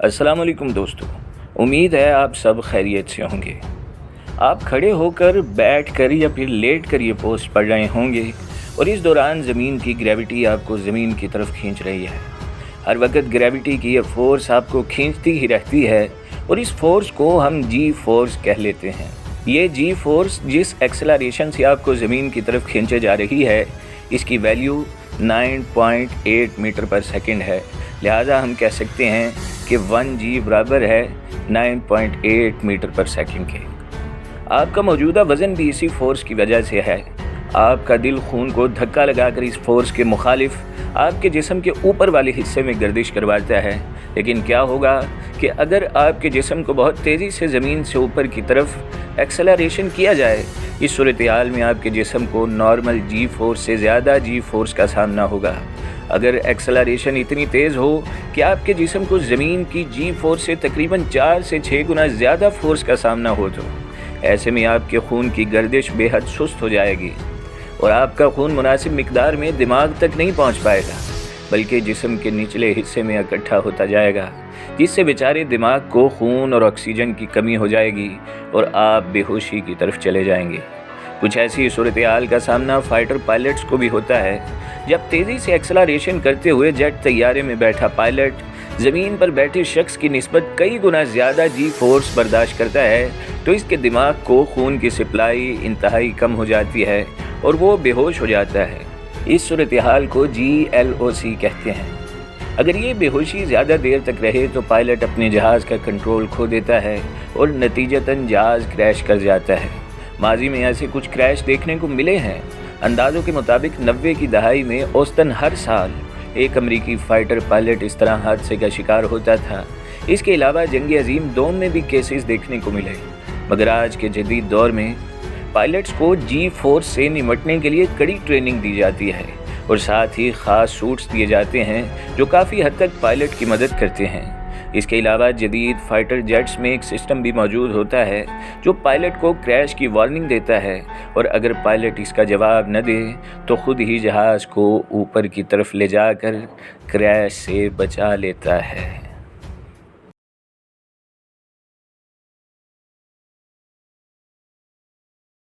अस्सलाम वालेकुम दोस्तों, उम्मीद है आप सब खैरियत से होंगे। आप खड़े होकर, बैठ कर या फिर लेट कर ये पोस्ट पढ़ रहे होंगे और इस दौरान ज़मीन की ग्रेविटी आपको ज़मीन की तरफ खींच रही है। हर वक्त ग्रेविटी की ये फोर्स आपको खींचती ही रहती है और इस फोर्स को हम जी फोर्स कह लेते हैं। ये जी फोर्स जिस एक्सेलरेशन से आपको ज़मीन की तरफ खींचे जा रही है, इसकी वैल्यू 9.8 मीटर पर सेकंड है। लिहाजा हम कह सकते हैं कि 1G बराबर है 9.8 मीटर पर सेकंड के। आपका मौजूदा वज़न भी इसी फोर्स की वजह से है। आपका दिल खून को धक्का लगाकर इस फोर्स के मुखालिफ आपके जिस्म के ऊपर वाले हिस्से में गर्दिश करवाता है। लेकिन क्या होगा कि अगर आपके जिस्म को बहुत तेज़ी से ज़मीन से ऊपर की तरफ एक्सेलरेशन किया जाए, इस सूरत हाल में आपके जिस्म को नॉर्मल जी फोर्स से ज़्यादा जी फोर्स का सामना होगा। अगर एक्सेलरेशन इतनी तेज़ हो कि आपके जिस्म को ज़मीन की जी फोर्स से तकरीबन 4 से 6 गुना ज़्यादा फोर्स का सामना हो, तो ऐसे में आपके खून की गर्दिश बेहद सुस्त हो जाएगी और आपका खून मुनासिब मिकदार में दिमाग तक नहीं पहुंच पाएगा, बल्कि जिस्म के निचले हिस्से में इकट्ठा होता जाएगा, जिससे बेचारे दिमाग को खून और ऑक्सीजन की कमी हो जाएगी और आप बेहोशी की तरफ चले जाएंगे। कुछ ऐसी सूरत हाल का सामना फाइटर पायलट्स को भी होता है। जब तेज़ी से एक्सेलरेशन करते हुए जेट तैयारे में बैठा पायलट ज़मीन पर बैठे शख्स की निस्बत कई गुना ज़्यादा जी फोर्स बर्दाश्त करता है, तो इसके दिमाग को खून की सप्लाई इंतहाई कम हो जाती है और वो बेहोश हो जाता है। इस सूरत हाल को GLOC कहते हैं। अगर ये बेहोशी ज़्यादा देर तक रहे तो पायलट अपने जहाज़ का कंट्रोल खो देता है और नतीजतन जहाज़ क्रैश कर जाता है। माजी में ऐसे कुछ क्रैश देखने को मिले हैं। अंदाज़ों के मुताबिक 90 की दहाई में औसतन हर साल एक अमरीकी फ़ाइटर पायलट इस तरह हादसे का शिकार होता था। इसके अलावा जंग अज़ीम 2 में भी केसेस देखने को मिले, मगर आज के जदीद दौर में पायलट्स को जी फोर्स से निपटने के लिए कड़ी ट्रेनिंग दी जाती है और साथ ही ख़ास सूट्स दिए जाते हैं जो काफ़ी हद तक पायलट की मदद करते हैं। इसके अलावा जदीद फाइटर जेट्स में एक सिस्टम भी मौजूद होता है जो पायलट को क्रैश की वार्निंग देता है और अगर पायलट इसका जवाब न दे तो ख़ुद ही जहाज़ को ऊपर की तरफ ले जाकर क्रैश से बचा लेता है।